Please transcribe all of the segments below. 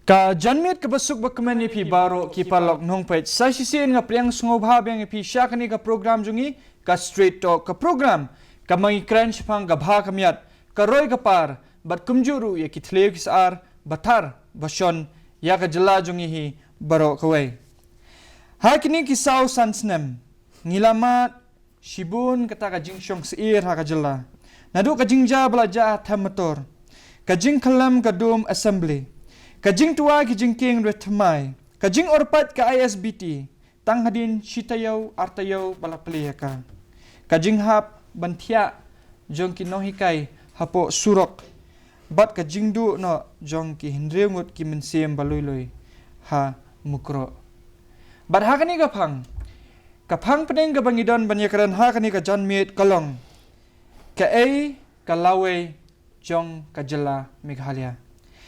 Ka janmit ka basuk bakman ipi baro ki palok nong pet sa sisin nga priang sungobha beng ipi syakani ka program jungi ka straight talk ka program ka mangi crunch pang gabha kamyat ka roy ka par bat kumjuru ya ki thleu ki sar bathar bashon ya ka jala jungi hi baro kawai hakini ki saw sansnem ngilamat shibun kata ka jingshong seir ha ka jala nadu ka jingja belaja thamator ka jing kalam ka dum assembly Kajing tua kijing king retmai, kajing orpat ka ISBT, tang hadin shitayaw artayaw balapaliyaka. Kajing hap bantia jong kinohikay hapo surok, bat kajing du no jong ki hindriungut ki mensiem baluloy ha mukro. Bat hakani kapang pedeng ka bangidon banyakaran hakani ka janmit kalong, ka ay kalaway jong kajala Meghalaya.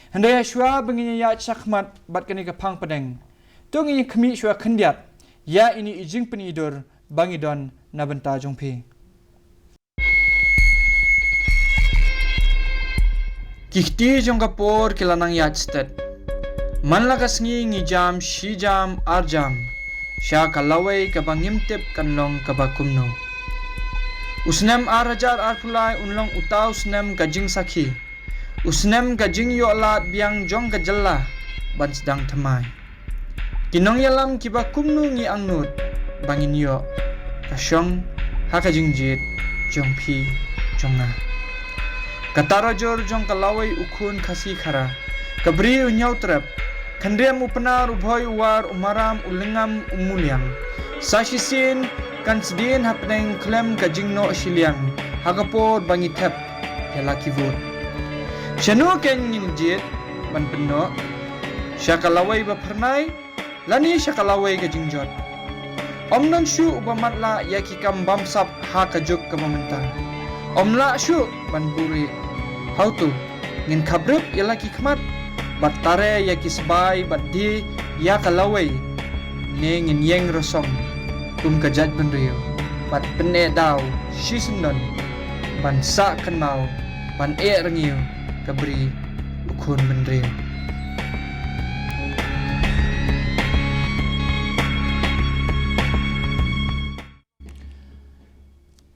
Handaya shua benginya ya chakmat bat kani ka pang pedeng. Tung ini kemi shua kendiat. Ya ini ijing penidur bangidon na benta jongpi. Kihti jong kapor kilanang ya stet. Man lakas ngi jam shi jam ar jam. Sya kalaway ka bangimtip kanlong ka bakumno. Usnem arajar arpulai unlong utaw usnem kajing sakhi. Usnem kajing yo lat biang jong kajalla ban sedang temai. Kinong yalam kiba kumnu ngi angnut bangin yo kasyong hakajing jit jong pi jonga. Katara jor jong kalaway ukun kasi khara. Kabri unyaw trap. Kandriam upanar ubhoy war umaram ulengam umuliang. Sashisin kan sedin hapneng klem kajing no siliang. Hagapod bangi tep yalaki vot. Syanu ken nginjit ban peno syakalaway ba pernai lani syakalaway ka jingjot omnon syu ubamatla yaki kam bamsap ha ka jog ka mamenta omla syu ban buri how to ngin khabrup yalaki khmat bat tare yaki sbai bat di ya kalaway ne ngin yeng rosom tum ka jat ban riyo bat penne daw shisendon ban sa kanmau ban e rengiyo kabri ukun menrim.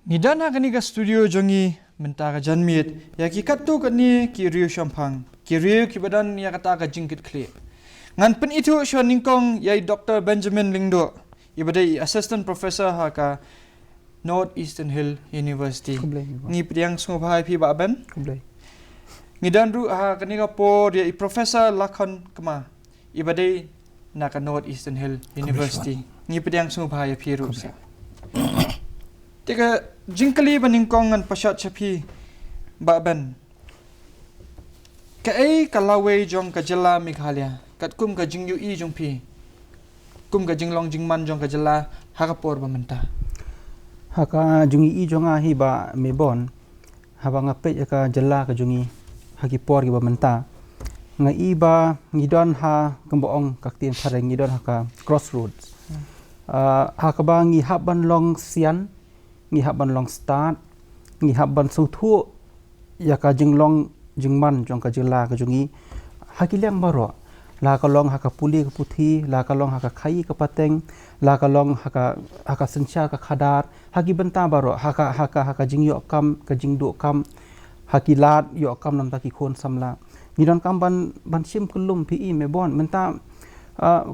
Nidana kani ka studio jongi mentara janmit ya ki katu kani ki riu shampang ki riu ki badan ya kata ka jingkit kli. Ngan pen itu shwa ningkong yai Dr. Benjamin Lingdo ibadai assistant professor ha ka North Eastern Hill University. Ni priang sungobhai pi ba ben? Ngidan ru ha kani ka po dia professor Lakhan kama ibadai na ka North Eastern Hill University ni pedang sungbai phi ru sa tika jingkali baningkong ngan pasat chapi ba ban ka ai kalaway jong ka jala Meghalaya kat kum ka jingyu i jong phi kum ka jinglong jingman jong ka jala ha ka por ba menta ha ka jungi i jonga hi ba mebon ha ba ngape ka jala ka jungi hagi por gi bamenta nga iba ngidon ha kemboong kaktin sareng ngidon ha ka crossroads ha ka ba ngi haban long sian ngi haban long start ngi haban suthu ya ka jinglong jingman jong ka jila ka jungi hakiliang baro la ka long ha ka puli ka puthi la ka long ha ka khai ka pateng la ka long ha ka sencha ka khadar hagi benta baro ha ka jingyo kam ka jingdu kam hakilat yo kam nam taki khon samla nidon kam ban sim kulum pi mebon menta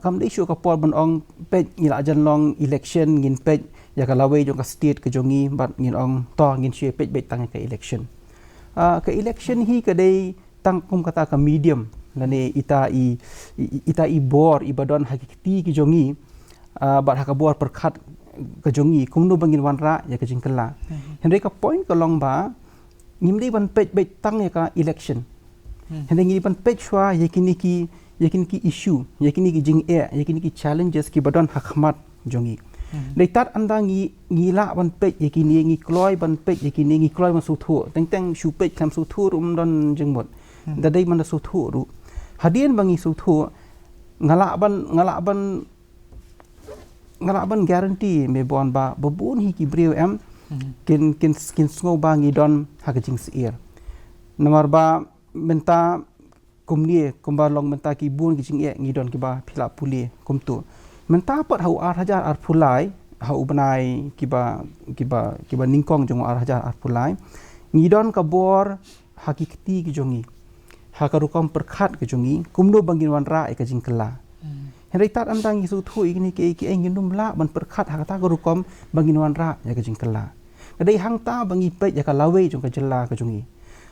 kam de issue ka por ban ong pej ngila jan long election ngin pej ya ka laway jong ka state ka jongi bat ngin ong to ngin she pej bet tang ka election hi ka dei tang kum kata ka medium lane ita i bor ibadon hakiti ki jongi bat ha ka bor perkhat ka jongi kumnu bangin wanra ya ka jingkala henry ka point ka long ba ngimdi ban pej tang ya ka election hende ngi ban pej shwa yakini ki issue yakini ki jing yakini ki challenges ki badon hakmat jongi leitat anda ngila ban pej yakini ngi kloy ban pej yakini ngi kloy ban suthu teng shu pej kam suthu don jengmot dadai man suthu ru hadien bangi suthu ngala ban guarantee me bon ba bobun hi ki breu em kin sngo bangi don hakajing seir nomor ba menta kumni kumba long menta ki bun ki jing ngi don ki ba phila puli kumtu menta pat hau ar hajar ar phulai hau banai ki ba ningkong jong ar hajar ar phulai ngi don ka bor hakikti ki jongi hakarukam perkhat ki jongi kumno bangin wan ra ka jing kala henry tat andang isu thu igni ke engin numla ban perkhat hakata karukom bangin wan ra ya ka jing kala kadai hangta bangi pe ya ka lawe jong ka jela ka jongi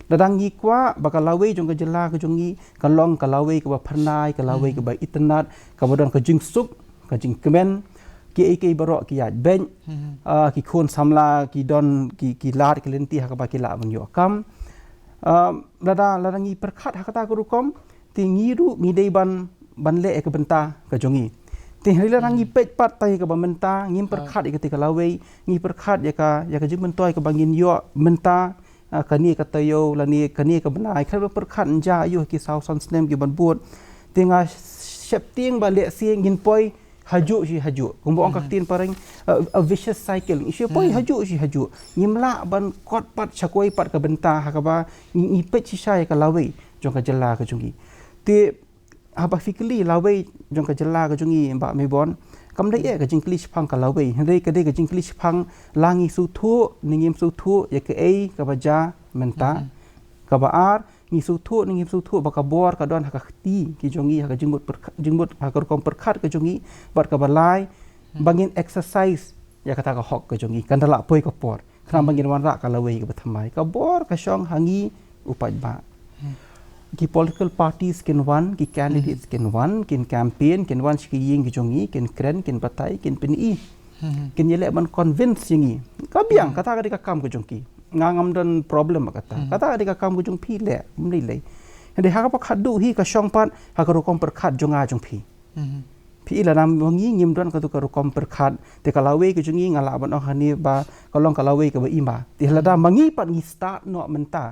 dadang yi kwa bakal lawe jong ka jela ka jongi kalong ka lawe ka ba pharnai ka lawe ka ba itnat ka bodon ka jing suk ka jing kemen ki barok ki yat ben ki khon samla ki don ki lat ki lenti ha ka ba ki la bang yo kam ladang yi perkhat ha kata kurukom tingi ru mi dei ban le ka benta ka jongi ti hrila rangi pet pat tai ka ba menta ngim perkhat ka ti ka lawe ngi perkhat ya ka jing mentoi ka bangin yo menta kani ka tayo lani kani ka banai khal perkhat ja yo ki sau son snem ki ban buat tinga septing ba le si ngin poi haju kumbong ka tin pareng a vicious cycle isu poi haju nyimla ban kot pat chakoi pat ka benta ha ka ba ngi pet chi sai ka lawe jong ka jela ka jungi ti apa fikli lawe jong ka jela ka jungi ba me bon kam dai ka jing kli phang ka lawe hndai ka dei ka jing kli phang langi su thu ningim su thu ya ka ei ka ba ja menta ka ba ar ngi su thu ningim su thu ba ka bor ka don ha ka khti ki jongi ha ka jingbut ha ka kom perkhat ka jongi bat ka balai bangin exercise ya kata ka hok ka jongi kan dala poi ka por khna bangin wan ra ka lawe ka ba thamai ka bor ka shong hangi upat ba ki political parties kin wan ki candidates kin wan kin campaign kin wan ki ying ki jongi kin kren kin patai kin pini kin yele ban convince yingi ka biang kata ka kam ka jongi ngangam dan problem kata ka kam ka jong phi le mli le hende ha ka pa khadu hi ka shong pat ha ka ro kom perkhat jonga jong phi phi la nam wangi ngim don ka tu ka ro kom perkhat te ka lawe ka jongi ngala ban hani ba ka long ka lawe ka ba ima ti la da mangi pat ngi start no menta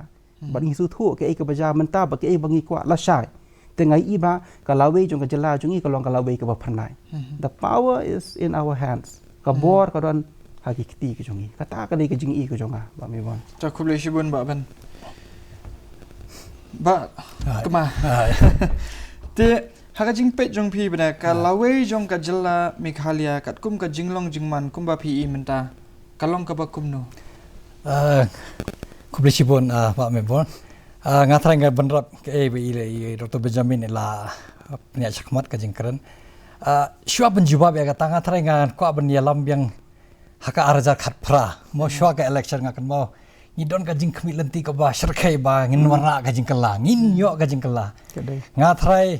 ba ngi su thu ke ka baja menta ba ke bangi kwa la shai te ngai iba ka lawe jong ka jela jongi ka long ka lawe ka ba phanai the power is in our hands ka bor ka don hakikti ke jongi kata ka dei ke jing i ke jonga ba me bon cha khule shibun ba ban ba kama te haka jing pet jong phi bana ka lawe jong ka jela Meghalaya kat kum ka jinglong jingman kum ba phi i menta kalong ka ba kum no kubli shibun ba me bon ngathrai nga banrap ke be Dr. Benjamin la pnya chakmat ka jingkran shwa ban jawab ya ka tanga thrai nga ko ban ya lambyang haka arja khat phra mo shwa ka election nga kan mo ni don ka jing khmi lenti ka ba sharkhai ba ngin warna ka jing kala ngin yo ka jing kala nga thrai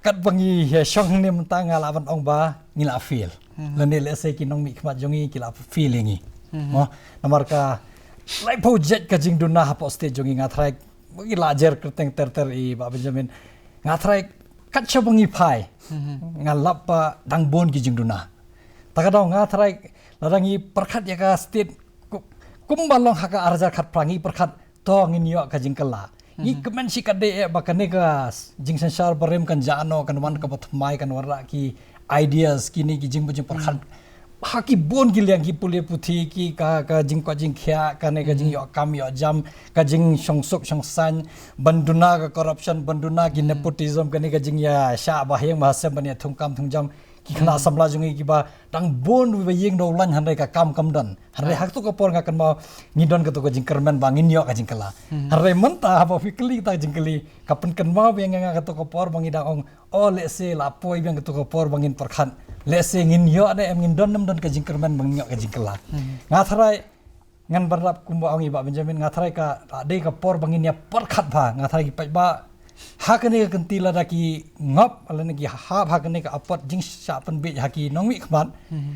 kat bangi he shong ne mta nga la ban ong ba ngila feel lani le se ki nong mi khmat jongi kila feelingi mo namar ka lai po jet ka jing duna ha poste jongi nga thrai bagi lajer kerteng ter i ba Benjamin nga thrai kat chabangi phai nga lapa dang bon ki jing duna takadaw nga thrai larangi perkhat ya ka state kumbalong haka arja khat prangi perkhat to ngin yo ka jingkala ni kemen si kade ba kane ka jing sensar barem kan jano kan wan ka bathmai kan warra ki ideas kini ki jing bujing perkhat haki bon gilyang ki pule puthi ki ka jing ko jing khya kane ka jing yo kam yo jam ka jing songsuk songsan banduna ka corruption banduna ki nepotism kane ka jing ya sha ba heng ma sem bania thungkam thungjam ki khna samla jungi ki ba tang bon we yeng do lan hanre ka kam dan hanre hak tu ka por nga kan ma ngidon ka tu ka jingkermen bangin yo ka jingkala hanre menta ba fikli ta jingkali kapen kan ma we nga ka tu ka por bangida ong le se la poi bang ka tu ka por bangin perkhan le se ngin yo ade em ngin don nam don ka jingkermen bang yo ka jingkala nga thrai ngan barap kumba ong ba Benjamin nga thrai ka ade ka por bangin ya perkhat ba nga thrai ki ba hakane ka kentila daki ngop alane ki hakane ka apot jing sha pan be haki nongmi khmat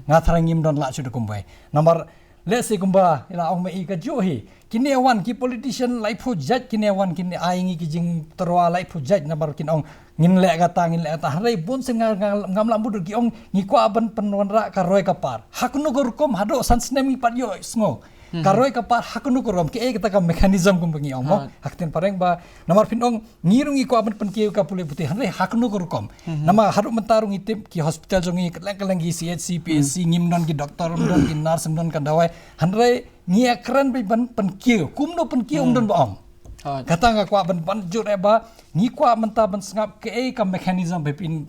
nga tharangim don la chu kumbai number let's say kumba ila ong mai ka johi kini wan ki politician life judge kini wan kini aingi ki jing terwa life judge number kin ong ngin le ka harai bun sing ngam lambu ki ong ngi ko aban penwan ra ka roy ka par hakunu gorkom hado sansnemi pat yo sngo karoi kapar hakunu korom ke kita ka mekanism kum bengi ong hakten pareng ba namar pin ong ngirungi ko aban penkiu ka pule putih hanre hakunu korom nama haru mentarung itip ki hospital jongi keleng gi CHC PSC ngimnon ki doktor don ki nurse don kan dawai hanre ngia kran be ban penkiu kumno penkiu don ba ong kata nga kwa ban jur eba ni kwa menta ban sngap ke ka mechanism be pin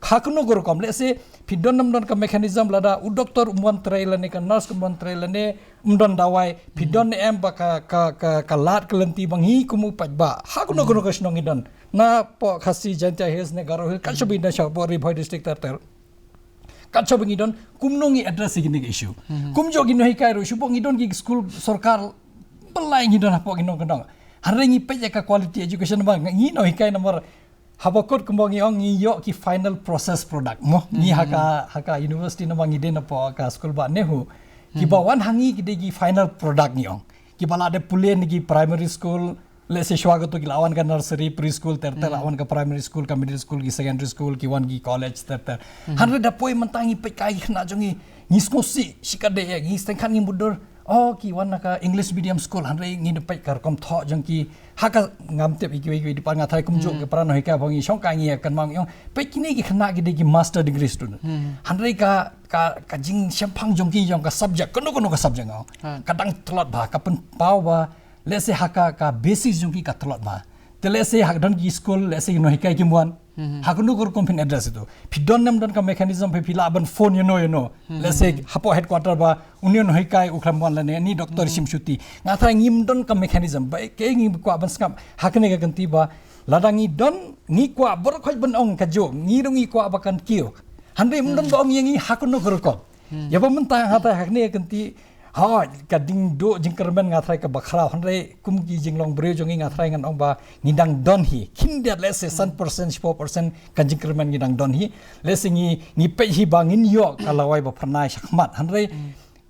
khakno gor kom le se pidon nam don ka mechanism lada u doktor umwan trail ne ka nurse umwan trail ne umdon dawai pidon em ba ka lat kelenti bang hi kumu paj ba hakno gor ka snong idon na po khasi janta hes ne garo ka chobi na sha po Ribhoi district tar kacho bangidon kumnongi address igini issue kumjo gino hikai ro shubong idon gi school sarkar belai ngidon hapo gino kendong harengi peja ka quality education bang ngi no hikai nomor habakot kumbongi ong ngi yo ki final process product mo ngi haka university no bang ide na po ka school ba nehu ki bawan hangi ki final product ngi ong ki bala de pulen gi primary school let's say swagato ki lawan ka nursery preschool ter lawan ka primary school ka middle school ki secondary school ki wan ki college ter hanre da poi mentangi pe kai khna jongi ngi skosi sikade ngi stengkan ngi mudur oh ki wan ka English medium school hanre ngi de pe kar kom tho jong ki haka ngam tep iki di pan ngathai kumjo ke prano hika bongi shong ka ngi kan mang yong pe kini ki khna ki de ki master degree student hanre ka jing sempang jong ki jong ka subject kono ka subject ngau kadang telot ba ka pen pau ba let's say haka ka basis jong ki ka telot ba te let's say hak don ki school let's say no hikai ki muan hak no gor kompin address itu pidon nam don ka mechanism pe pila ban phone you know let's say hapo headquarter ba union no hikai ukram wan la ne ni doctor simshuti ngathai ngim don ka mechanism ba ke ngi kwa ban skap hak ne ka ganti ba ladangi don ngi kwa bor khoj ban ong ka jo ngi ro ngi kwa ba kan kio hanre mdon ba ong ngi hak no gor ko ya ba mentang hatai hak ne ganti ha kading do jingkermen ngathrai ka bakhra hanre kumki jinglong bre jongi ngathrai ngan ong ba ngidang don hi kindia let's say 1% 4% kan jingkermen ngidang don hi let's say ngi pe hi bangin yo kalawai ba phanai sakmat hanre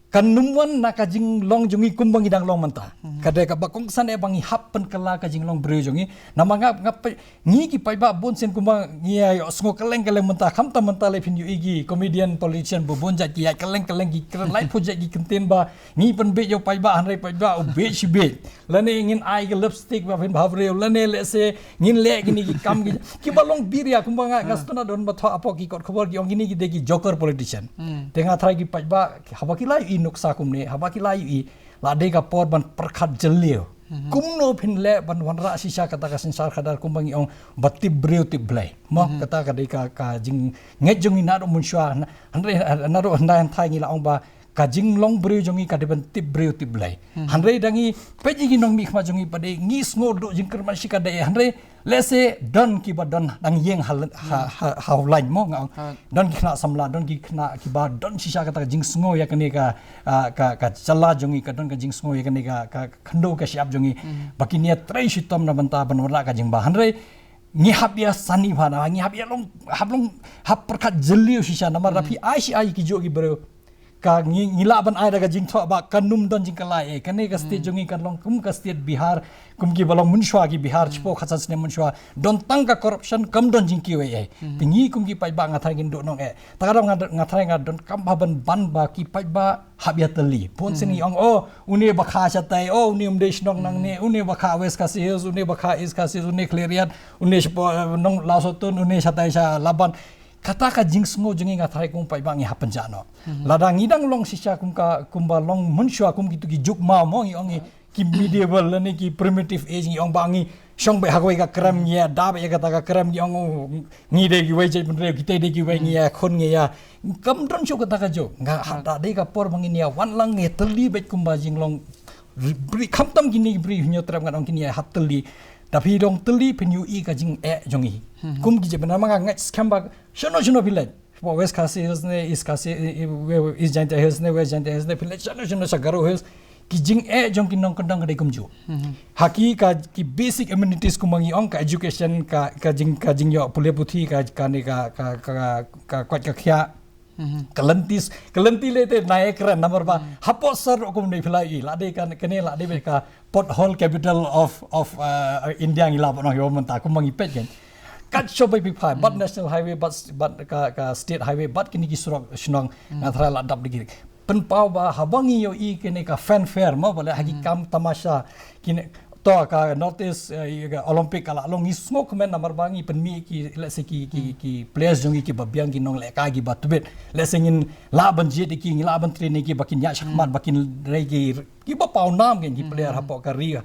kan numwan na ka jinglong jongi kumbang ngidang long manta kadai ka bakong san e bangi happen kala ka jinglong bre jongi namanga ngap ngi ki pai ba bon sen kumbang ngi yo sngo kaleng manta khamta manta le phin yu igi comedian politician bu bon ja ki ya kaleng ki lai project ki content ba ngi pen be yo pai ba hanre pai ba be shi be lane ngin ai ke lipstick ba phin bhavre lane le se ngin le gini ki kam ki balong biria kumbang ngastuna don ba tho apo ki kor khobor ki ongini ki de ki joker politician tenga thrai ki pai ba habaki lai nuksa kumne habaki lai i lade ka por ban perkhat jelio kumno phin le ban wanra sisa kata ka sensar khadar kumbangi ong batti breu ti blai mo kata ka dei ka jing ngejong ina ro munshwa hanre na ro ndan thai ngi la ong ba ka jing long breu jongi ka de ban ti breu ti blai hanre dangi peji gi nong mi khma jongi pade ngi sngo do jing kerman sika de hanre lese don ki ba don dang yeng ha lain mo ngau don ki khna samla don ki khna ki ba don sisa kata jing sngo ya kane ka chala jongi ka don ka jing sngo ya kane ka khndo ka siap jongi bakinia trai shitom na banta banwara ka jing ba hanre ngi habia sani bhana ngi habia long hap perkat jelio sisa namar rafi ai ki jogi bro ka ngila ban ai daga jing tho ba kanum don jing kala e kane ka state jongi kan long kum ka state bihar kum ki balong munshwa ki bihar chpo khachas ne munshwa don tang ka corruption kam don jing ki we e pingi kum ki pai ba ngathai gin do nong e takara ngathai nga don kam ban ba ki pai ba habiatali pon sini ong une ba kha chatai une umdesh nong nang ne une ba kha west ka sis une ba kha is ka sis une cleariat une chpo nong lasotun une chatai sa laban kata ka jing sngo jengi ngathai kum pai bangi hapen jano ladang ngidang long sisa kumba long munshwa kum gitu ki juk ma mo ngi ongi ki medieval lani ki primitive age ngi ong bangi shong be hagoi ka kram ya da be kata ka kram ngi ong ngi de ki wai jai bunre ki te de ki wai ngi ya khon ngi ya kam don chu kata ka jo nga hata de ka por bangi ya wan lang ngi teli be kumba jing long bri khamtam gini bri hunyo tram kan ong kini ya hat teli tapi dong teli penyu i ka jing jongi kum ki jebna manga ngai skamba shono village po west kasi husne is kasi is jante husne west jante husne village shono sagaro hus ki jing jong ki nong kandang kadai kumju haki ka ki basic amenities kumangi ong ka education ka jing yo pule puthi ka ne ka kwat ka khya kelenti lete naik keren nomor ba hapo sar okum nei philai lade kan kene lade be ka pothole capital of India ngila bono yo menta kumangi pet gen kat shobai big five but national highway but ka state highway but kini ki surok snong ngathra ladap digi pen pau ba habangi yo i kene ka fanfare mo bole hagi kam tamasha kini to ka notice Olympic kala long is smoke men namar bangi penmi ki let's say ki players jongi ki babiang ki nong le ka gi batubet let's say ngin laban je ki ngin laban training ki bakin ya shakmat bakin regi ki ba pau nam ki player hapo ka ria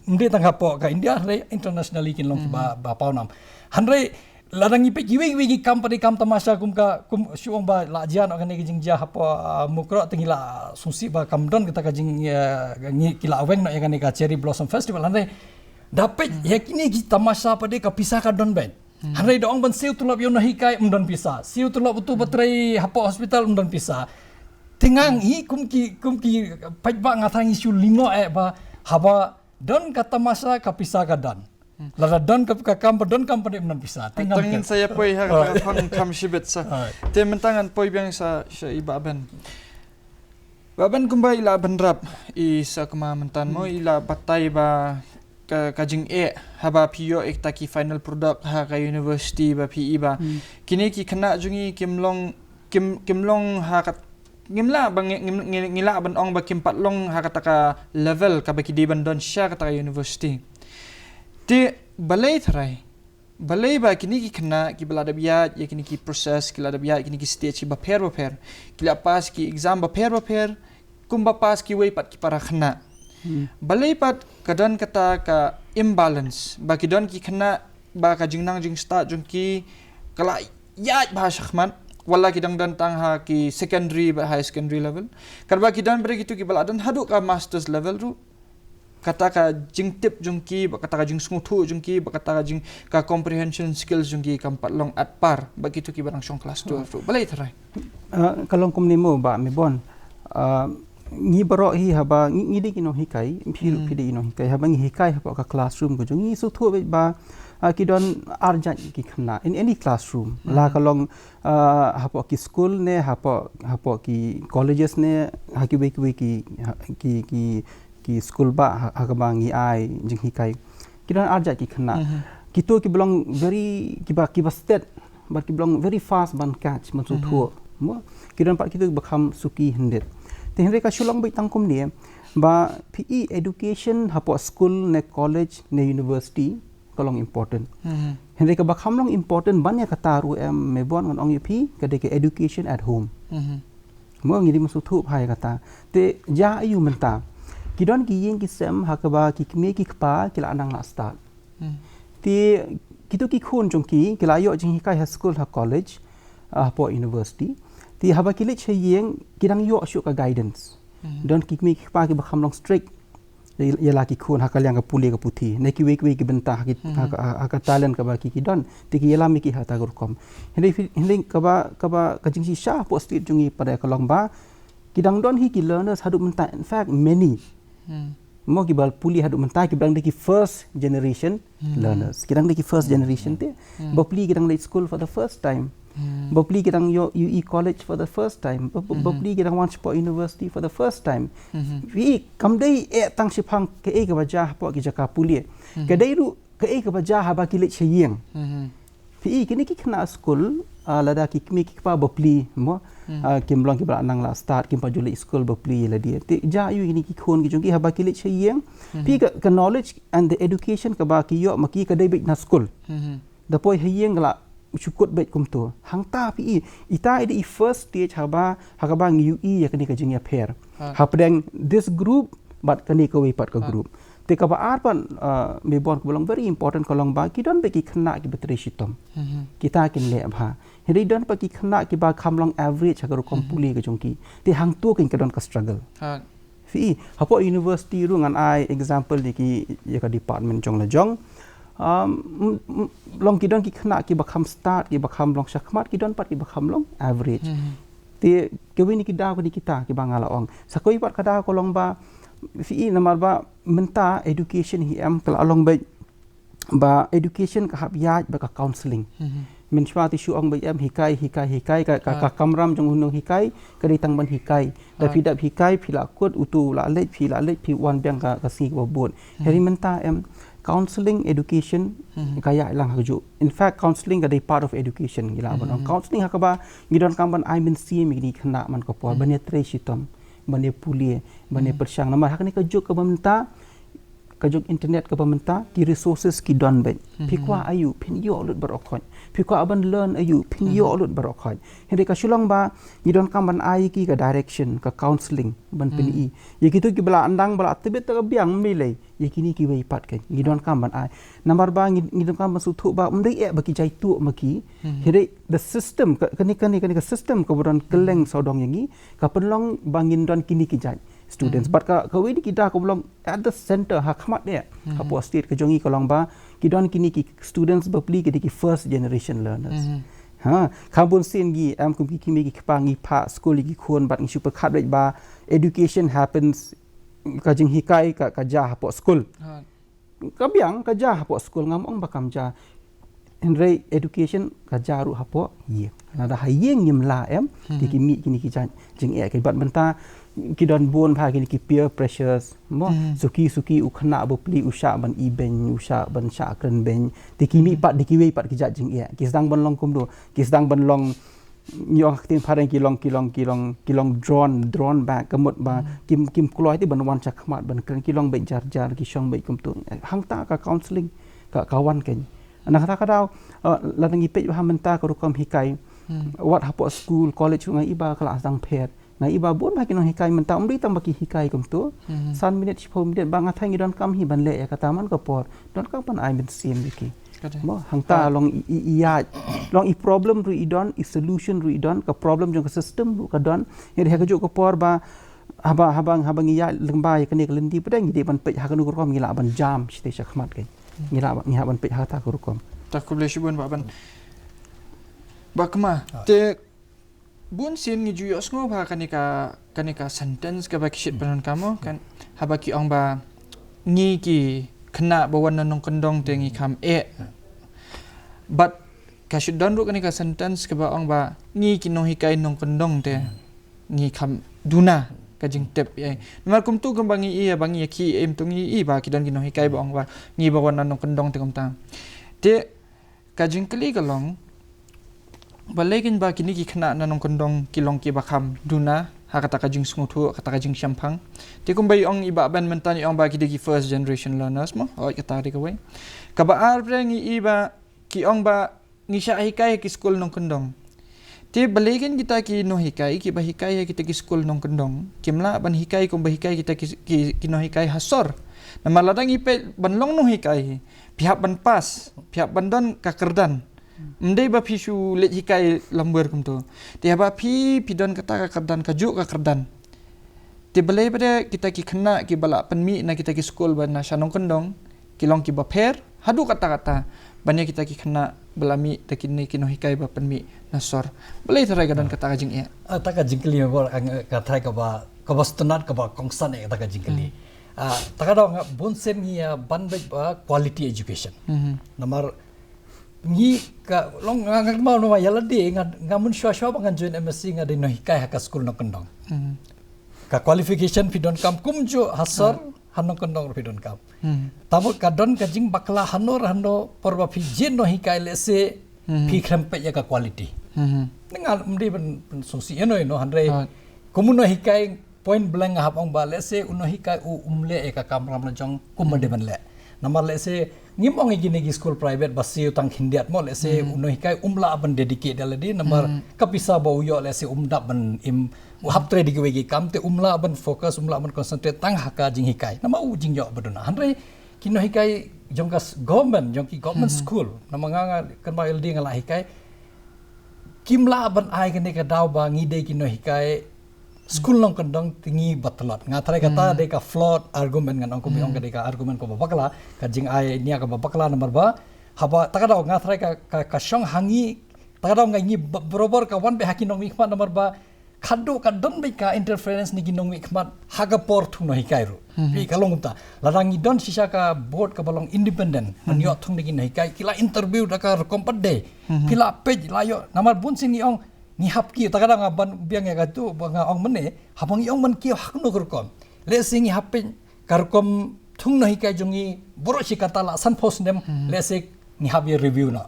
mde tang hapo ka India re internationally kin long ki ba pau nam hanre ladang ipe kiwi company kam tamasha kum syuang ba la jian kan ki jing ja hapo mukro tingila susi ba kamdon kita ka jing ngi kila aweng no kan ka cherry blossom festival hanre dapat yakini ki tamasha pade ka pisah ka don ben hanre dong ban siu tulap yo no hikai don pisah siu tulap betu batrai hapo hospital don pisah tingang i kum ki pai ba ngatang isu limo ba haba don ka tamasha ka pisah ka dan Lada don ka don company menan bisa. Tangin saya poi ha kan kam shibet sa. Te mentangan poi biang sa iba ben. Baban kumba ila benrap i sa kema mentan mo ila batai ba kajing haba pio taki final product ha ka university ba PE ba. Kini ki kena jungi kimlong ha kat ngimla bang ngila ban ong ba kim patlong ha kataka level ka ba ki ban don sha kataka university. Ti balai tharai balai ba kini ki khna ki balada biya ya kini ki process ki lada biya kini ki stage ba pher kila pas ki exam ba pher kumba pas ki way pat ki para khna balai pat kadan kata ka imbalance ba ki don ki khna ba ka jingnang jing start jung ki kala ya ba shakhman wala ki dang dan tang ha ki secondary ba high secondary level karba ki dan bre gitu ki baladan hadu ka masters level ru kata ka jing tip jungki ba kata ka jing smutu jungki ba kata ka jing ka comprehension skills jungki kampat long at par begitu ki barang syong kelas 12 tu balai tharai kalong kum nimo ba me bon ngi baro hi haba ngi di kino hikai pidi ino hikai haba ngi hikai haba ka classroom ko jungi su thu ba ki don arjan ki khna in any classroom la kalong haba ki school ne haba ki colleges ne haki ki school ba hakabangi ai jing hikai kidan arja ki khna kito ki belong very ki ba state but ki belong very fast ban catch man su thu mo kidan pat kito bakam suki hendet te henre ka shulong bai tangkum ni ba PE education hapo school ne college ne university kalong important henre ka bakam long important ban ya kata ru me bon ngon ong pi ka de education at home mo ngi di masu thu phai kata te ja ayu menta kidon ki yeng ki sem hakaba ki me ki kpa kila anang la start ti kito ki khon jong ki kila yo jing hikai ha school ha college po university ti haba ki le che yeng kidang yo shu ka guidance don ki me ki kpa ki bakham long strict yala ki khon hakal yang ka puli ka puthi ne ki we ki benta ha ka talent ka ba ki don ti ki yala mi ki ha ta gur kom hende ka ba ka jing si sha po street jungi pada ka long ba kidang don hi ki learners hadu menta in fact many mo ki bal puli hadu menta ki bang ki first generation learners kidang ki first generation te bopli kidang school for the first time bopli kidang yo UE college for the first time bopli kidang wan sport university for the first time wi kam dei tang sipang ke ka baja po ki jaka puli ke dei ru ke ka baja ha ba ki le cheyeng pi kini ki khna school lada ki mi ki pa bopli mo kim long ki bra nang la start kim pa juli school bopli la dia te ja yu ini ki khon ki jong ki haba ki le cheyeng pi ka knowledge and the education ka ba ki yo ma ki ka dei bit na school da poi heyeng la chukut bet kum tu hang ta pi ita i first stage haba ngi UE ya kani ka jing ya pair ha pedang this group but kani ka we pat ka group te ka ba arpan me bon ko long very important ko long ba ki don be ki khna ki betre shitom kita kin le bha heri don pa ki khna ki ba kham long average agar kompuli ka jongki te hang tu kin ka don ka struggle fi hapo university ru ngan ai example di ki ya ka department jong la jong long ki don ki khna ki ba kham start ki ba kham long shakmat ki don pat ki ba kham long average te ke wi ni ki da ko di kita ki ba ngala ong sakoi pat ka da ko long ba fi namar ba menta education hi am kala along ba education ka hab ya ba ka counseling min chwa ti shu ong ba am hikai ka kamram jong hunong hikai ka ditang ban hikai da pidap hikai phila kot utu la le phi wan byang ka si ba bon heri menta am counseling education kaya lang haju in fact counseling ka day part of education gila ban counseling hakaba ngidon kamban I mean see mi ni khna man ko por ban tre shitom bane pulie bane persyang nama hakni ka juk ka menta kajung internet ke pemerintah ki resources ki don bet pikwa ayu pin yo lut barokon pikwa aban learn ayu pin yo lut barokon hede ka shulong ba ni don kam ban ai ki ka direction ka counseling ban pin i ye kitu ki bala andang bala tebet ta biang mile ye kini ki wei pat ke ni don kam ban ai number ba ni don kam su thu ba umdai e ba ki jai tu ma ki hede the system kani ka system ka buran keleng sodong yangi ka penlong bangin don kini ki jai students but ka wedi kita ko belum at the center ha khmat dia ka po state ka jongi ko long ba ki don kini ki students bapli ki first generation learners ha khambun sin gi am kum ki mi ki pangi pha school gi khon bat ngi super khat ba education happens ka jing hikai ka ja po school ka biang ka ja po school ngam ong bakam ja Henry education ka jaru hapo ye nada hayeng yim la em ki mi kini ki jan jing e ke bat benta ki don bon pha ki peer pressures mo suki u khna bo pli usha ban i ben usha ban sha kren ben ti ki mi pat di ki wei pat ki ja jing e ki sedang ban long kum do ki sedang ban long yo tin pha ki long drone back kamut ba kim kloi ti ban wan chak khmat ban kren ki long be jar ki shong be kum tu hang ta ka counseling ka kawan ken anak kata kadau ladang ipet ba menta ko kom hikai wat hapo school college ngai iba kelas dang pet ngai iba bon ba kinong hikai menta umri tam baki hikai kom tu san minute 10 minute ba ngathai don kam hi ban le ya kata man ko por don kam pan ai min sim biki mo hangta long iya long i problem ru i don i solution ru i don ka problem jong ka system ru ka don he ka jo ko por ba habang iya lengba ya kene kelendi pedang di ban pe ha kan ko kom ngila ban jam site shakmat kai ngila ban pe ha ta ko kom tak ko boleh shibun ba ban bakma te bun sin ngi juyos ngo ba kanika sentence ka ba kishit panon kamo kan habaki ong ba ngi ki kena bawan nanong kendong te ngi kam but kashit don ru kanika sentence ka ba ong ba ngi ki no hikai nong kendong te ngi kam duna kajing tep ai mar kum tu bangi iya bangi ki em tu ngi i ba ki don ki no hikai ba ong ba ngi bawan nanong kendong te kom ta te kajing kali kalong balekin ba kini ki khna nanong kondong kilong ki bakam duna hakata kajing smutu kata kajing champang ti kum bai ong iba ban mentani ong ba ki digi first generation learners mo oi kata ri ka wai ka ba ar brengi iba ki ong ba ngi sha hikai ki school nong kondong ti balekin kita ki no hikai ki ba hikai kita ki school nong kondong kimla ban hikai kum ba hikai kita ki no hikai hasor na maladang ipe ban long no hikai pihak ban pas pihak ban don ka kerdan mendai ba pisu let hikai lamber kum tu dia ba pidon kata ka kerdan ka juk ka kerdan te balai pada kita ki kena ki bala penmi na kita ki school ban na shanong kendong kilong ki ba per hadu kata banyak kita ki kena belami ta kini kino hikai ba penmi nasor balai tarai ka don kata ka jing ta ka jing kli ba ka thai ka ba stunat ka ba kongsan ta ka jing kli ta ka dong bonsen ni ban ba quality education nomor ni ka long ngak mau no yala de ngamun shwa bangan join MSc ngade no hikai haka school no kendong ka qualification pidon kam kumjo hasar hanno kendong pidon kam tamu kadon kajing bakla hano porba pi jin no hikai le se pi krempe ya ka quality ngal mdi ben sosi no handre kumun no hikai point blank hapong ba le se uno hikai umle e ka kamram na jong kumade ban le namar le se ngimong igini gi school private basi utang hindiat mo le se uno hikai umla ban dedicate daladi namar kapisa ba uyo le se umda ban im hap tre digi wegi kamte umla ban focus umla ban concentrate tang haka jing hikai nama u jing yo baduna handre kino hikai jongkas government school namanga kan ba LD ngala hikai kimla ban ai kene ka daw ba ngide kino hikai school long kendong tinggi batlat ngathare kata de ka flawed argument ngan ko biong ka argument ko babakla ka jing ai nia ka babakla number ba haba takadaw ngathare ka shong hangi takadaw ngai borobar ka wan be hakinong mikmat number ba khaddo ka don be ka interference ni ginong mikmat haga por thu no hikairu pi kalong ta larang don sisa ka board ka balong independent manyo thong ni ginai kai kila interview da ka kompade pila page layo number bun sini ong ni hapki takadang aban biang ya gatu banga ong mene habang yong man ki hakno kurkom le singi hapen karkom thung nahi kai jongi boro sikata la san post nem le sik ni habye review na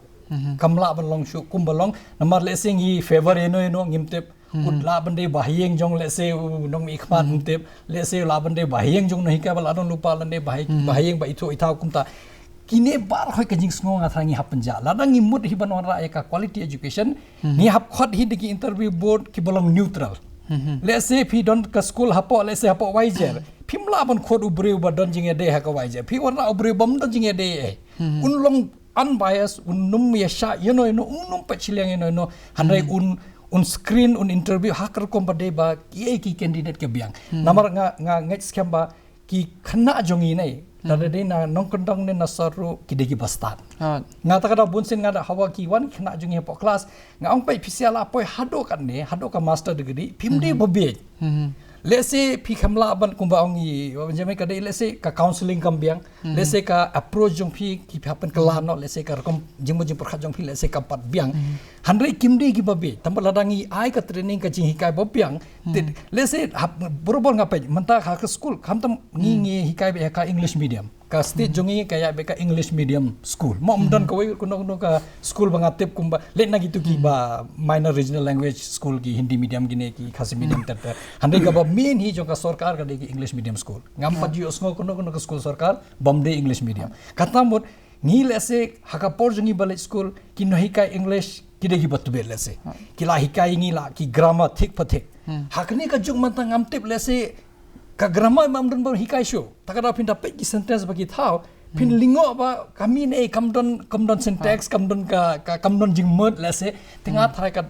kamla ban long shu kum balong namar le singi favor eno ngimte ud la bande bahiyeng jong let's say nong ikman tip let's say la bande bahiyeng jong nahi ka bal adon lupa lande bahiyeng ba itu itau kumta kini bar hoi kajing sngo ngatrangi hapenja ladang imut hi banwan ra ka quality education ni hap khot hi diki interview board ki bolong neutral let's say phi don ka school hapo let's say hapo waijer phimla ban khot ubreu ba don jinge de ha ka waijer phi warna ubreu bam don jinge de unlong unbiased unum yasha unum pachiliang no handai un screen un interview hakar kom ba de ba ki candidate ke biang namar nga ngech scam ba ki khana jongi nai tada de na nongkondong ne na saru kidegi bastan nga ta kada bunsin nga da hawa ki wan khana jungi po class nga ong pai physical apoi hado ka master degree phimde bobe let's say phi khamla ban kumba ong i jame ka de let's say ka counseling kam biang let's say ka approach jong phi ki happen kala no let's say ka kom jimu jim perkhat jong phi let's say ka pat biang handai kimde ki babe tambal ladangi ai ka training ka jing hikai bobiang let's say borobor nga pe manta ha ka school khamtam ngi hikai be ka english medium ka state jongi kaya be ka english medium school mom don ka kuno ka school banga tip kumba let na gitu ki ba minor regional language school ki hindi medium gine ki khasi medium tar handai ka ba main hi jong ka sarkar ka de ki english medium school ngam pa ji osngo kuno ka school sarkar bomde english medium katamot ngi lese hakapor jongi bale school ki no hikai english kide ki batu be lese ki la hikai ngi la ki grammar thik pathik hakni ka jung manta ngam tip lese ka grammar mam don bar hikai show takada pinda pe ki sentence bagi thau pin lingo ba kami nei kamdon syntax kamdon jing mud lese tinga thai ka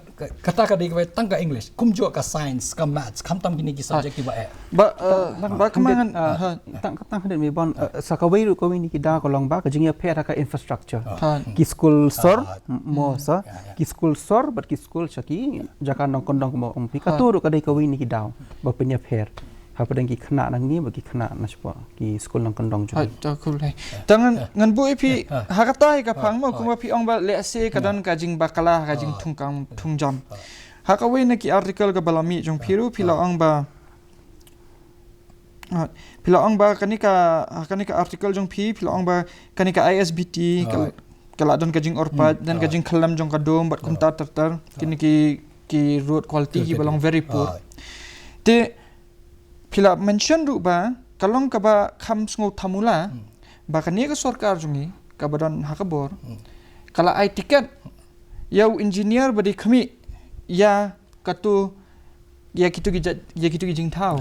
kata ka dei tang ka english kumjo ka science ka maths kamtam gini ki subject ki ba kemangan tang hadet me bon sakawai ru ko ni ki da ko long ba ka jingya phe ka infrastructure ki school sor mo sa ki school sor but ki school chaki jaka nong kondong mo ong pi ka tu ru ka dei ka wi ni ki daw ba penya pher hapadang ki khana nang ni bagi khana na spa ki school nang kondong ju ta khul lai tangan ngan bu phi hakatai ka phang mo kuma phi ong ba le se ka don ka jing bakala ka jing thungkam thungjam hakawe na ki article ka balami jong phiru phila ong ba kanika article jong phila ong ba kanika ISBT kala don ka jing orpat dan ka jing khalam jong ka dom bat kum tar kini ki road quality ki balong very poor te phila mention ru ba kalong ka ba kham sngo thamula ba kani ka sarkar jungi ka badan hakabor kala ai ticket yau engineer badi khami ya katu ya kitu gi jing thau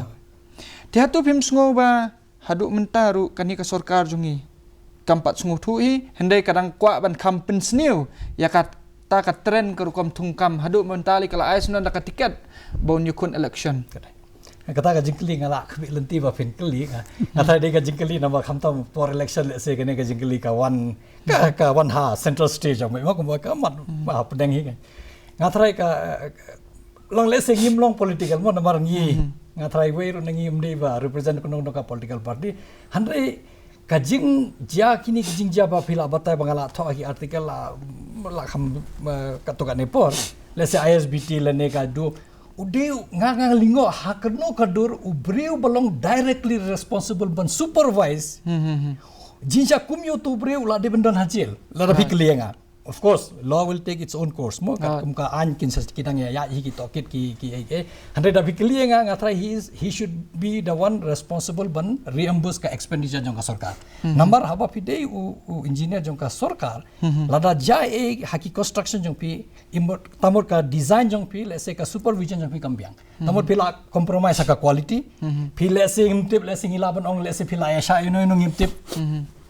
te hatu phim sngo ba hadu mentaru kani ka sarkar jungi kampat sngo thu hi hendai kadang kwa ban kham pin sniu ya kat ta ka trend ka rukom thungkam hadu mentali kala ai sunan da ka ticket bon yukun election kata ka jingkli ngala khbi lenti ba fin kli kata de ka jingkli nama khamtam for election let's say kene ka jingkli ka one ha central stage mai ma ko ka mat ba pedang hi ngathrai ka long let's say ngim long political mo namar ngi ngathrai we ru ngi umde ba represent kono ka political party handai ka jing ja kini jing ja ba phila batai bangala tho ki article la kham ka to ka ne por let's say ISBT la ne ka do udeu nga lingo hakno kadur ubreu belong directly responsible ban supervise jinja kumyo to breu la de bendan hajil la rapi klienga of course law will take its own course mo kat kum ka an kin sa kitang ya hi ki tokit ki 100 rapi klienga nga try he should be the one responsible ban reimburse ka expenditure jong ka sarkar number haba pide u engineer jong ka sarkar lada jae haki construction jong pi tamor ka design jong pi let's say ka supervision jong pi kambiang tamor pila compromise ka quality pi let's say imtip let's say ilaban ong let's say pila ya sha imtip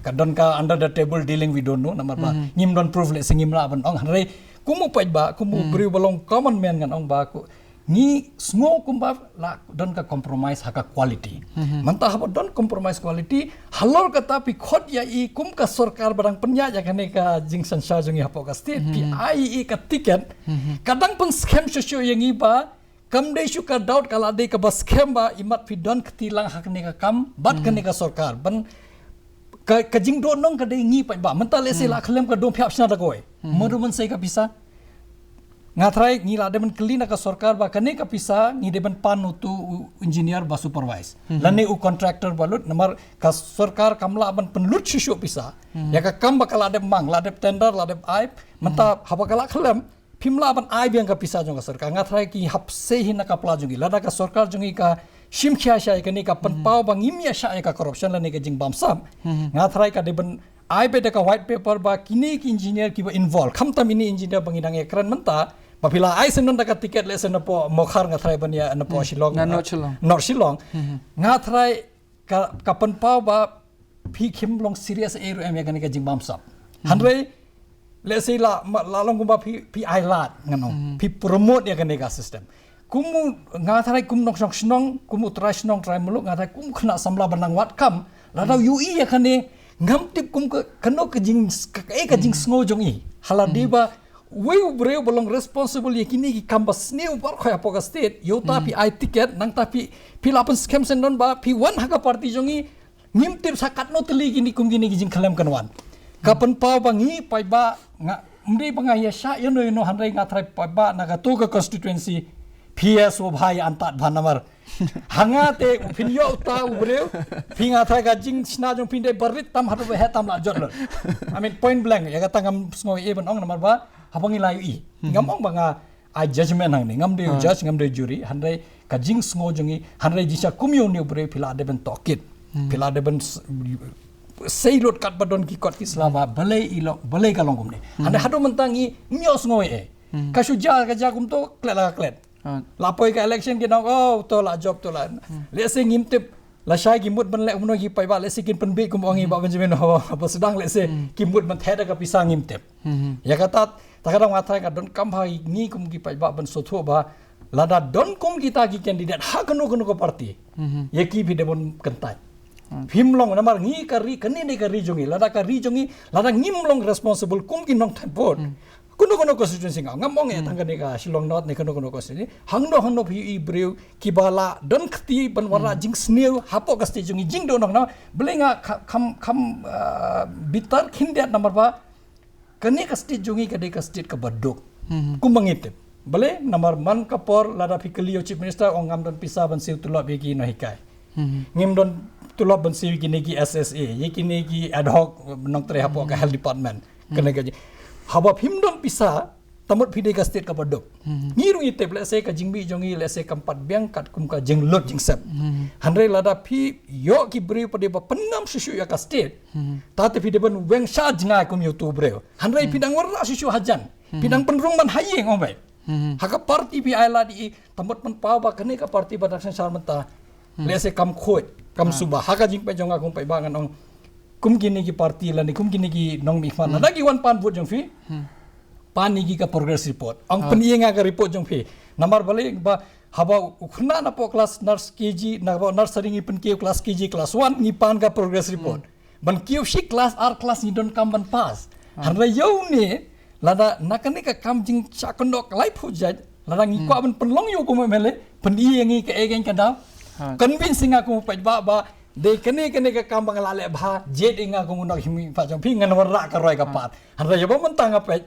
kadon ka under the table dealing we don't know number ba ngim don proof let's say ngim la ban ong hanrei kumu paj ba kumu bri balong common man ngan ong ba ku ni small kumba la don ka compromise haka quality manta haba don compromise quality halor kata pi khot ya I kum ka sarkar barang penya ya kane ka jing sansa jungi hapo ka state pi ai ka ticket kadang pun scam sosio yang iba kam dei shu ka doubt kala dei ka bas scam ba imat pi don ktilang hakne ka kam bat kane ka sarkar ban ka jing do nong ka dei ngi pa ba manta le se la khlem ka dom phap sna da koi modu man sei ka bisa ngathrai ngi la deban klina ka sarkar ba kane ka pisa ngi deban pan tu engineer ba supervise lane u contractor balut namar ka sarkar kamla ban penlut shisho pisa ya ka kam bakala de mang la de tender la de aip manta haba kala khlem pimla ban ai biang ka pisa jong ka sarkar ngathrai ki hapse hin ka pla jong lada ka sarkar jong ka shimkhya sha ka ni ka panpau bang imya sha ka corruption la ni ka jing bamsam ngathrai ka de ban ai be ka white paper ba kini ki engineer ki ba involve khamtam ini engineer bang idang ekran menta Mapila ai senon da tiket le sen po mokhar ngathrai ban ya na po Shillong North Shillong ngathrai ka panpau ba phi khim long serious ero em ya ka ni ka jing bamsam handrai let's say la long kumba pi ailat ngano pi promote ya kanega system kumu ngathai kum nok sok snong kumu trai snong trai muluk ngathai kum khna samla banang wat kam la dau ui ya kane ngam tip kum kano ka jing sngo jong i hala diba we breu bolong responsible ya kini ki kambas new par khoya poka state yo ta pi ai ticket nang ta pi lapan scam sendon ba pi wan haga party jong i ngim tip sakat no teli kini kum kini ki jing khalam kanwan kapan pau bangi pai ba nga mri banga ya sha yo no handai nga thrai pai ba na ka to ka constituency PS o bhai antat bhanamar hanga te phinyo ta ubreu phinga thrai ka jing sna jong phinde barit tam hatu he tam la jot I mean point blank ya ka tangam sngo even ong namar ba habangi layu i ngamong banga I judgment hang ni ngam de judge ngam de jury handai ka jing sngo jongi handai jisa kumyo ni ubreu phila de ben tokit phila de ben Seirot kat badon ki kot ki selama balai kalong kumne anda hado mentangi mios ngoe kasu ja ka jagum to klet la klet lapoi ka election ki nong oh to la job to la le se ngimtip la shai ki mut ban le umno ki pai ba le se kin pen be kum ongi ba benjamin ho apa sedang le se ki mut man theda ka pisang ngimtip ya kata takadang ngathai ka don kam hai ni kum ki pai ba ban sotho ba lada don kum kita ki candidate ha kanu ko parti ye ki bi debon kentai Himlong namar ngi kari kani ne kari jongi lada ngimlong responsible kum ki nong tempot kuno constituency ngamong e tangga ne ka Shillong North ne kuno constituency hangno phi breu kibala don khti banwara jing sneu hapo ka stage jongi jing do nong na belenga kham bitar khindiat namar ba kani ka stage jongi ka de ka state ka baduk kumangit bele namar man kapor lada phi kelio chief minister ongam don pisa ban siu tulab ki no hikai ngim don tulab ban siwi kini ki SSA ye kini ki ad hoc nong tre hapo ka health department kena gaji haba himdon pisa tamut phide ka state ka badok ngiru ite ble se ka jingbi jongi le se kampat biang kat kum ka jeng lot jing sep handre lada phi yo ki bri pade ba penam susu ya ka state ta te phide ban weng sha jinga kum youtube bre handre pidang warna susu hajan pidang penrung man hayeng ombai haka party pi ala di tamut man pa ba kene ka party badasan sarmenta le se kam khoi kam suba haka jing pe jonga kum pe bangan ong kum kini ki parti la ni kum kini ki nong mi fan lagi wan pan vote jong fi pan ni ki ka progress report ong penienga ka report jong fi namar bale ba haba ukhna na po class nurse kg na ba nursery ngi pen ki class kg class 1 ngi pan ka progress report ban ki shi class r class ni don kam ban pass harra yo ni lada nakani ka kam jing chakondok life hujaj lada ngi ko ban penlong yo ko mele peniengi ka egen ka daw convincing aku pa ba de kene ka kambang lale bha jet inga ko ngunok himi pa jong pingan warra ka roi ka pat hanra yo mentang apa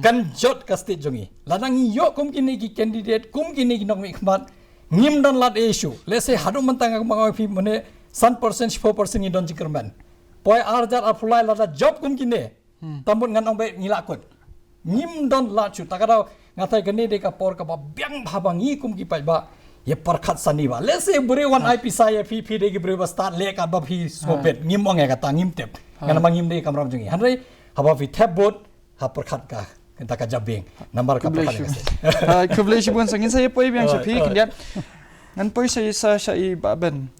kan jot ka state jongi ladang yo kum kini ki candidate kum kini ki nok mi khmat ngim don lat issue let's say hadu mentang ka mangai fi mane 1% 4% ni don jikerman poi arjar apulai lada job kum kini tambun ngan ong be ngilakut ngim don lat chu takadau ngatai kene de ka por ka ba biang bhabangi kum ki pa ba ye parkhat saniba let's say bure wan IP saya fi de gi bure start le ka ba fi skopet ngimong ya kata ngimtep ngana mangim de kamram jungi hanre haba fi tabot ha parkhat ka kenta ka jabeng nambar ka parkhat kublai bun sangin saya poi biang sepi kindiat ngan poi saya sa i baben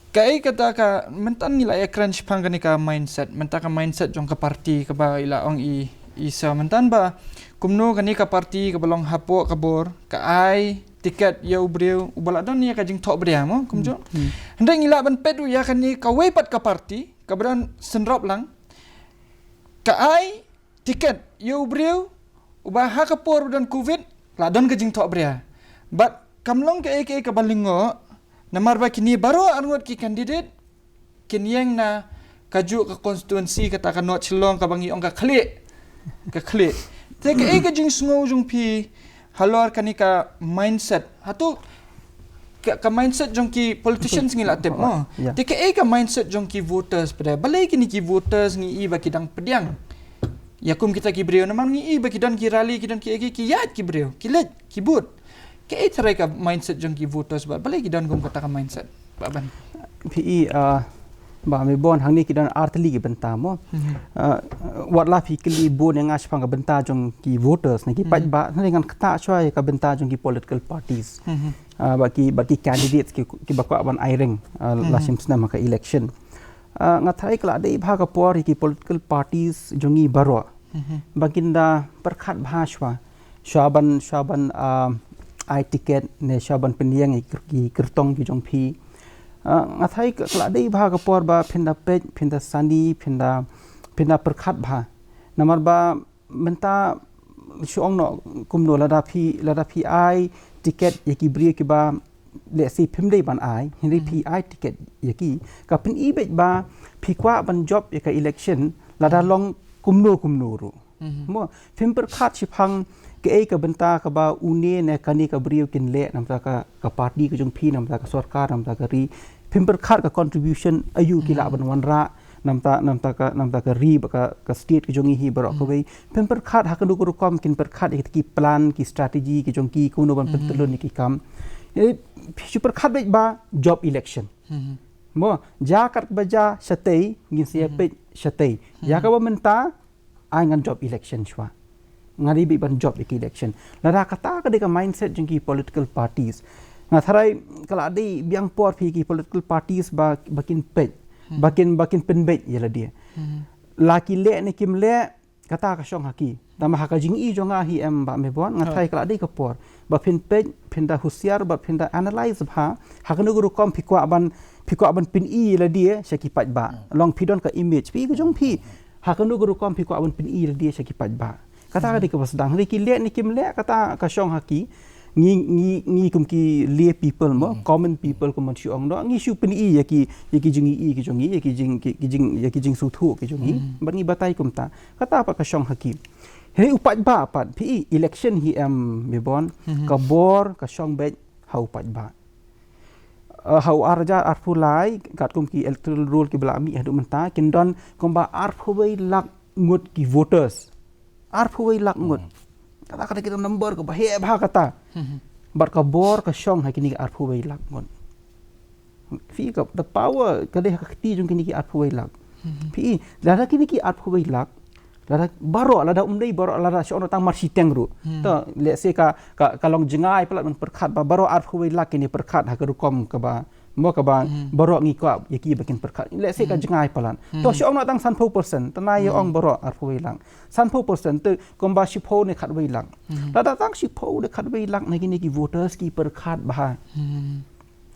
kai kata ka mentan nilai crunch pangani ka mindset mentaka mindset jong ka parti ka ba ila ong isa mentan ba kumno kani ka parti ka balong hapo ka bor ka ai tiket ya ubreu ubala don ya kajing tok bria mo kumjo hendak ngila ban pedu ya kani ka wepat ka parti ka bran senrop lang ka ai tiket ya ubreu ubah ha ka por dan covid la don kajing tok bria but kamlong ke ka balingo namar ba kini baru angot ki candidate kinyeng na kaju ka constituency kata ka not chilong ka bangi ong ka klik te ka jing sngo jung pi halor kanika mindset hatu ka mindset jong ki politicians ngila tep mo te ka mindset jong ki voters pada balai kini ki voters ngi iba kidang pediang Yakum kita kibreo naman ngi iba kidan kirali kidan ki yat kibreo kilet kibut ke tarai ka mindset jong ki voters ba balai kidan gum kata ka mindset baban PE ba me bon hang ni kidan artli ki benta mo wat la fikli bon yang as pang ka benta jong ki voters ni ki paj ba dengan kata choi ka benta jong ki political parties ba ki candidates ki ba kwa ban airing la simsna maka election ngathai kala dei bha ka por ki political parties jongi baro baginda perkhat bhashwa shaban ai ticket ne shaban pendiang ki kertong ki jong phi ngathai kala dei bha ka por ba phinda pej phinda sani phinda perkhat bha namar ba menta shong no kumno lada phi ai ticket ki bri ki ba let's say phim dei ban ai hindi PI ticket yaki ka pin ibet ba phikwa ban job yaka election lada long kumno ru mo phim per khat chipang ke ka benta ka ba une ne kani ka brio kin le namta ka party ka jong phi namta ka sarkar namta ka ri phim per khat ka contribution ayu ki la ban wanra namta ka ri ba ka state ki jongi hi bar ko bei phim per khat ha ka du ko kom kin per khat ki plan ki strategy ki jong ki kuno ban petlon ki kam super khat ba job election mo ja kat baja satay ngin sia pe satay ya ka ba menta ai ngan job election chwa ngari bi ban job election la kata ka de ka mindset jing ki political parties nga tharai kala de biang por phi ki political parties ba bakin pe bakin penbet yela dia laki le ne kim le kata ka shong haki tama haka jing I jonga hi em ba me bon nga thai kala de ka por ba phin pej phinda husiar ba phinda analyze bha hakanu guru kom phikwa ban pin I la dia shaki paj ba long phidon ka image pi jong phi hakanu guru kom phikwa ban pin I la dia shaki paj ba kata ka de ka basdang ri ki le ni kim le kata ka shong haki ngi kum ki le people mo common people kum chi ong no ngi shu pin I yaki jing I ki jong I yaki jing su thu ki jong I ban ngi batai kum ta kata pa ka shong haki hei upat ba pat PE election hi me bon ka bor ka shong bet hau pat ba hau arja arfulai kat kum ki electoral roll ki bla mi hadu menta kin don kum ba arfui lak ngut ki voters arfui lak ngut kata kita number ka ba he ba kata bar ka bor ka shong ha kini arfui lak ngut fi ka the power ka de ka ti jung kini ki arfui lak PE dara kini ki arfui lak lada baro lada umdei baro lada shono tang marsi tengru to le se ka long jengai pelat men perkhat ba baro ar khoi lak ni perkhat ha ka kom ka ba mo ka ba baro ngi ka yaki bakin perkhat le se ka jengai pelan to shono tang 30% tanai ong baro ar khoi lang 30% te kom ba shipho ne khat wei lang lada tang shipho de khat wei lang ni ki voters ki perkhat ba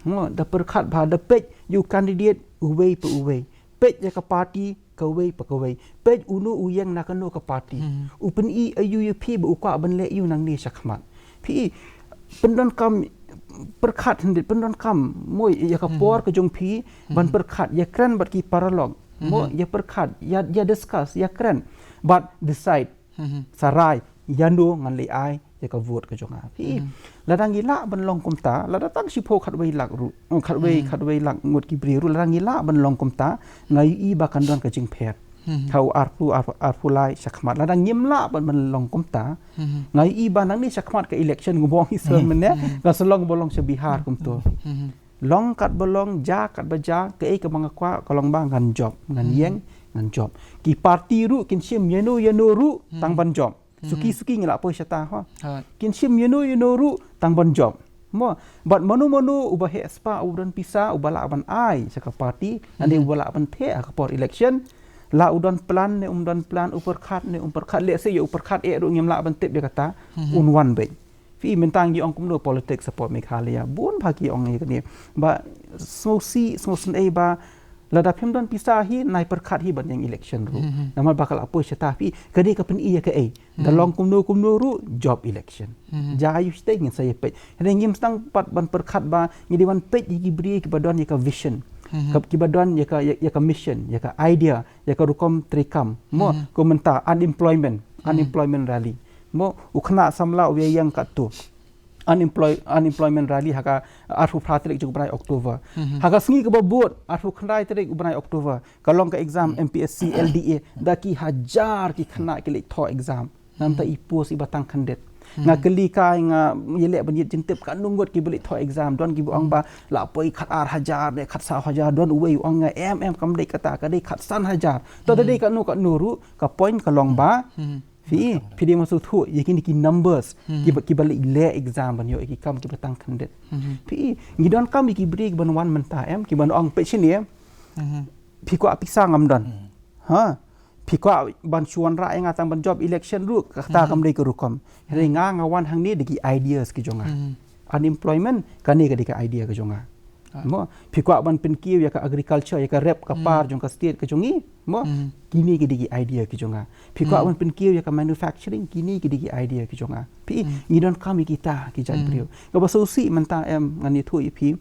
mo da perkhat ba da pej you candidate uwei pe uwei pej ya ka party kawai pakawai pej unu uyang nakano ka party upen I ayu phi bu kwa ban le yu nang ni sakmat phi pendon kam perkhat hendet pendon kam moi ya ka por ka jong phi ban perkhat ya kran bat ki paralog mo ya perkhat ya discuss ya kran but decide sarai yando ngan le ai ya ka vote ka jonga phi ladang ila ban long kumta ladatang sipo khatwei lak ru khatwei lak ngot ki bri ru ladang ila ban long kumta ngai I ba kan don ka jing phet thau arpu lai sakmat ladang nyimla ban long kumta ngai I ba nang ni sakmat ka election ngubong hi sen men ne ka selong bolong se Bihar kum to long kat bolong ja kat baja ke ka bang kwa kolong bang ngan job ngan yeng ngan job ki party ru kin sim yeno ru tang ban job suki ngila po syata ha kin sim yeno ru tang ban job mo but manu ubah he spa udan pisa ubala ban ai saka party ande ubala ban the ka por election la udan plan ne plan uperkhat le se yo uperkhat e ru ngim la ban tip dia kata unwan be fi mentang gi ong kumno politics support Meghalaya bun bagi ong ni kani ba smosi e ba lada phimdon pisa hi nai perkhat hi ban yang election ru namal bakal apo syata fi kadi ka pen I ka e dalong kumno ru job election jayu stay ngin saya pe ngim stang pat ban perkhat ba ngi diwan pe gi bri ki badon ya ka vision ki badon ya ka mission ya ka idea ya ka rukom trikam mo komenta unemployment rally mo ukhna samla we yang kat tu unemployment rally haka arfu pratrik jung brai Oktober haka sngi ke babot arfu khandai trik brai Oktober kalong ka exam MPSC LDA daki hajar ki khana ki lek tho exam nam ta ipos i batang khandet nga keli kai nga yelek banjit jentep kan nunggot ki beli tho exam don ki buang ba la poi khat ar hajar de khat sa hajar don uwei ong nga kam dei kata ka dei khat san hajar to dei ka nuru ka point kalong ba fi pidi masu thu yakin ki numbers ki balik le exam ban yo ki kam ki batang khandet fi ngidon kam ki break ban wan menta ki ban ong pe chini pi ko apisa ngam don ha pi ko ban chuan ra nga tang ban job election ru kata kam dei ko rukom re nga wan hang ni de ki ideas ki jonga unemployment kani ka de ka idea ka jonga mo pi ko ban pen kiu ya ka agriculture ya ka rep ka par jong ka state ka jongi mo kini ki digi idea ki jonga pi ko ban pen kiu ya ka manufacturing kini ki digi idea ki jonga pi ngidon kami kita ki jan brio ka ba sosi menta ngani thu i pi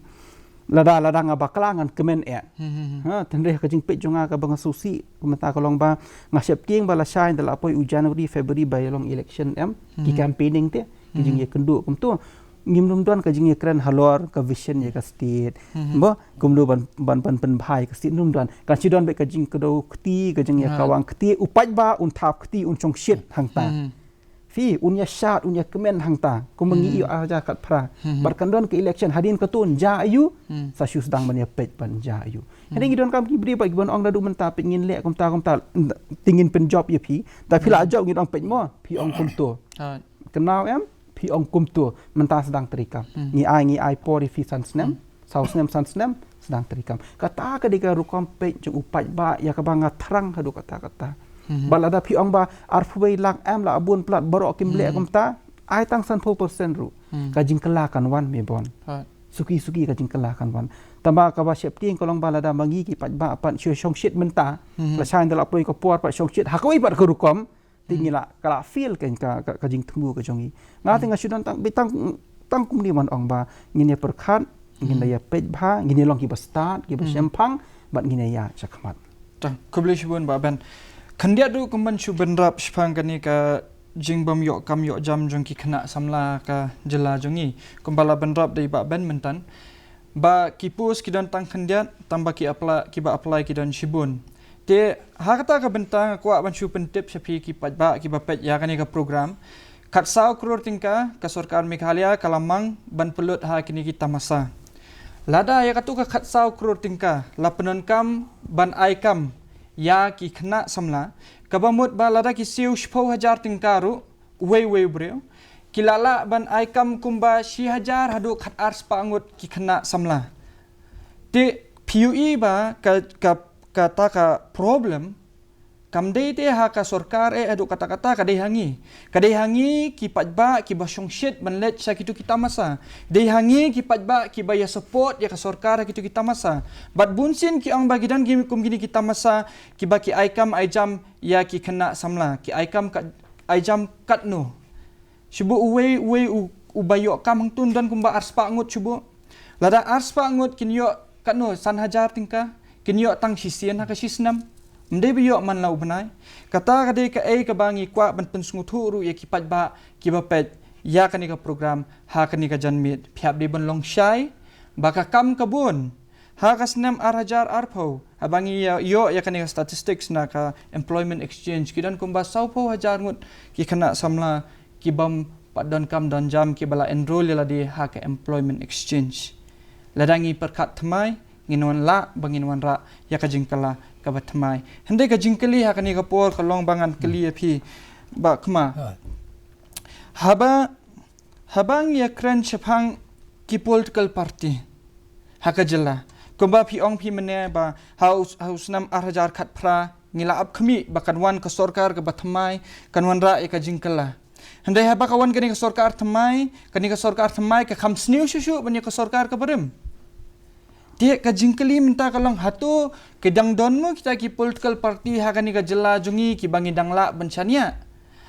lada nga bakla ngan kemen ha tendre ka jing pe jonga ka bang sosi menta ka long ba ngasep king bala shine dal apoi u January February by long election ki campaigning te ki jing ye kendu kum tu ngim don ka jing ye kran halor ka vision ye ka state mo kumdu ban pen bhai ka state num don ka chidon be ka jing ka do khti ka jing ye kawang khti upaj ba un thap khti un chong shit hangta fi un ya shat un ya kemen hangta kumangi aja kat pra bar kan don ke election hadin ka tun ja ayu sa shus dang ban ya pet ban ja ayu hadi gidon kam ki bri ba gibon ong dadu menta pe ngin le kum ta tingin pen job ye phi ta phila job ngidong pet mo phi ong kum to kenal pi ong kum tu menta sedang terikam ngi ai pori fi san snem sedang terikam kata ka dika rukom pe jung upaj ba ya ka banga thrang hadu kata balada pi ong ba arfuwei lak la abun plat baro kim le kum ta ai tang san 4% ru ka jing kala kan wan me bon suki ka jing kala kan wan tamba ka ba shep ting kolong balada mangi ki paj ba pan shong shit menta la chain dal apoi ko por pa shong shit hakoi par ka rukom tingila kala feel kan ka jing temu ka jongi nga tinga sudan tang kum ni man ong ba ngine perkhat ngine ya pej bha ngine long ki ba start ki ba sempang bat ngine ya chakmat ta kubli shibun ba ben khandia du kumban shuban rap shpang kani ka jing bam yo kam yo jam jong ki khana samla ka jela jongi kumbala ban rap dei ba ben mentan ba ki pus ki dan tang khandia tamba ki apply ki dan shibun te hakata ka bentang ko ban shu pentip sapi ki pajba ki bapet ya kani ka program khat 100 crore tingka ka sarkar Meghalaya kalamang ban pelut ha kini kita masa lada ya katu ka khat 100 crore tingka la penankam ban aikam ya ki khna samla kabamut ba lada ki siu 10,000 tingka ru wei breu kilala ban aikam kumba 10,000 hadu khat ars pangut ki khna samla te PUE ba kata ka problem kam dei te ha ka sarkar adu kata-kata kadai hangi ki pajba ki basong shit banlet sa kitu kita masa dei hangi ki pajba ki baya support ya ka sarkar kitu kita masa bat bunsin ki ang bagidan gimi kum gini kita masa ki baki aikam aijam ya ki kena samla ki aikam ka aijam katno shubu uwe ubayo kam hangtun dan kumba arspa ngut shubu lada arspa ngut kinyo katno san hajar tingka kinyo tang sisian ha ka sisnam mde biyo man lau banai kata kade ka ka bangi kwa ban pensunguthu ru ya ki pajba ki bapet ya kani ka program ha kani ka janmit phiap de ban long shai baka kam kabun ha ka snam arhajar arpho abangi yo ya kani ka statistics na ka employment exchange kidan kumba 100,000 ngut ki khana samla ki bam padon kam don jam ki bala enroll la di ha ka employment exchange ladangi perkat thamai nginwan la banginwan ra ya ka jingkala ka batmai hende ka jingkali ha kani ka por ka long bangan kali phi ba khma habang ya kran chapang ki political party ha ka jela kumba phi ong phi mane ba house nam 8,000 khat phra ngila ap khmi bakan wan ka sarkar ka batmai kanwan ra ka jingkala hende ha ba kawan kani ka sarkar thamai ka kham sniu shushu bani ka sarkar ka barim dia ka jingkali minta kalong hatu kedang donmu kita ki political party ha kani ka jela jungi ki bangi dangla benchania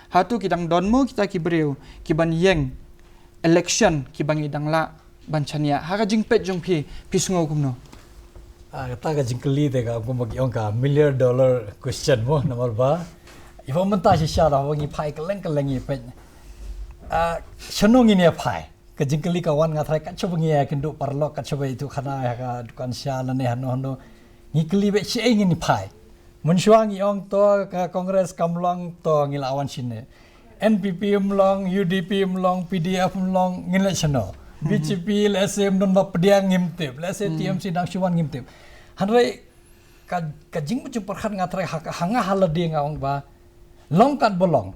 hatu kidang donmu kita ki breu ki ban yeng election ki bangi dangla benchania ha ka jingpet jongpi pisngo kumno kata ka jingkali te ka ko bagi ongka $1 million question mo nomor ba ibo menta si sha da wangi pai keleng i pe shanong ini pai kejengkeli kawan ngatrai kat coba ngia kenduk parlok kat coba itu kana ya ka dukan sialan ne hano ngikeli be si ingin ni pai mensuang iong to ka kongres kamlong to ngilawan sine NPP mlong UDP mlong PDF mlong ngile chano BCP LSM non ba pediang ngimtip LSM TMC dang suwan ngimtip hanre ka jing mu perkhat ngatrai hanga halade ngaong ba longkat bolong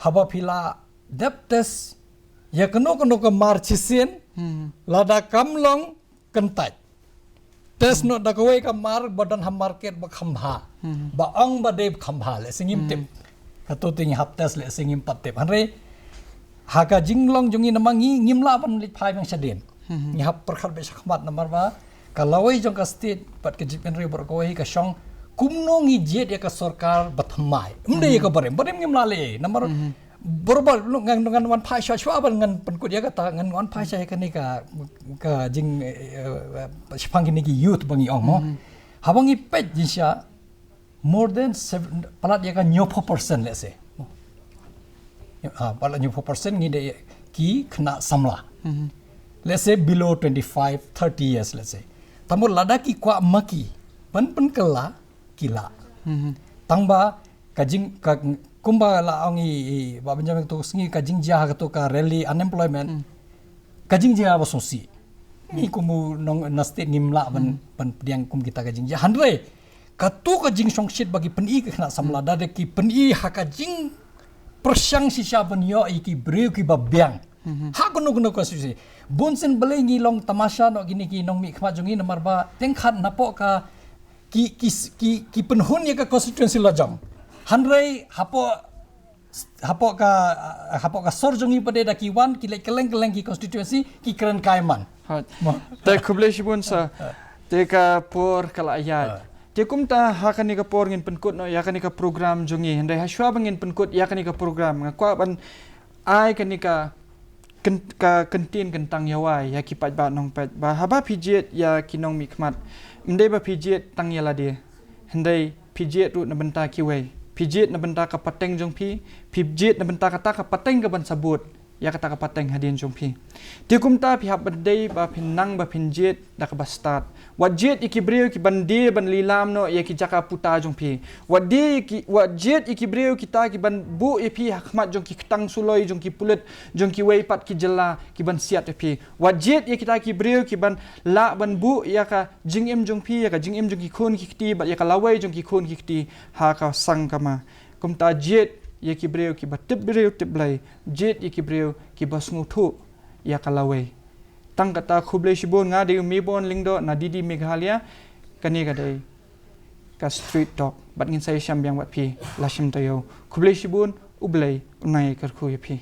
haba pila deptes ya keno ke marchisin lada kamlong kentai tes no da kawai ka mar badan ham market ba khambha ba ong ba deb khambha le singim tip kato ting hap tes le singim patep hanre haka jinglong jungi namangi ngimla ban lit phai bang sadin ni hap perkhat be sakmat namar ba kalawai jong ka state pat ke jipen re bor kawai ka shong kumno ngi jet ya ka sarkar bathamai umde ya ka barem ngimla le namar berubah lu ngan wan phai sha shwa ban ngan penkut ya kata ngan wan phai sha ka ni ka jing sepang ni ki youth bangi ong mo habangi pet jinsya more than 7 palat ya ka 9% let's say palat 9% ni de ki kena samla let's say below 25 30 years let's say tamu ladaki kwa maki pen kela kila tangba kajing kumba la ongi ba benjamin to singi kajing jah to ka rally unemployment kajing jah ba sosi ni kumu nong na state nimla ban pediang kum kita kajing jah handre katu kajing songshit bagi peni ke kena samla da ki peni ha kajing persyang sisa ban yo iki breu ki ba biang ha kono konstitusi bonsen belengi long tamasha no gini ki nong mi khma jongi nomor ba tengkhat napo ka ki penhun ya ka konstitusi lajang handrai hapo ka sorjongi pada da ki wan ki keleng ki konstitusi ki keren kaiman te kublai shibun sa te ka por kala ayat te kumta hakani ka por ngin penkut no yakani ka program jongi handai haswa bangin penkut yakani ka program ngakwa ban ai kani ka kentin kentang yawai ya ki pat ba nong pat ba haba pijet ya kinong mikmat mdai ba pijet tang yala dia handai pijet ru na benta kiwei pijet na benta ka pateng jong pijet na benta kata ka pateng ka ban sabut ya kata ka pateng hadin jong ti kumta pi hab badai ba pinang ba pinjet da ka bastat wajet ikibreu ki bandi ban lilam no ya ki jaka puta jong wajet ikibreu kita ki ban bu ipi hakmat jong ki ketang suloi jong ki pulet jong ki wei pat ki jela ki ban siat ipi wajet ya kita ki breu ki ban la ban bu ya ka jingim jong ya ka jingim jong ki khun ki kti ba ya ka lawai jong ki khun ki kti ha ka sang kama kumta jet ya ki breu ki batip breu tiblai jet ya ki breu ki basngu thu ya ka lawai tang kata khublai shibon nga de mebon lingdo na didi meghalaya kani ka dai ka street talk bat ngin sai syam yang wat pi lashim tayo khublai shibon ublai unai kar khu ya pi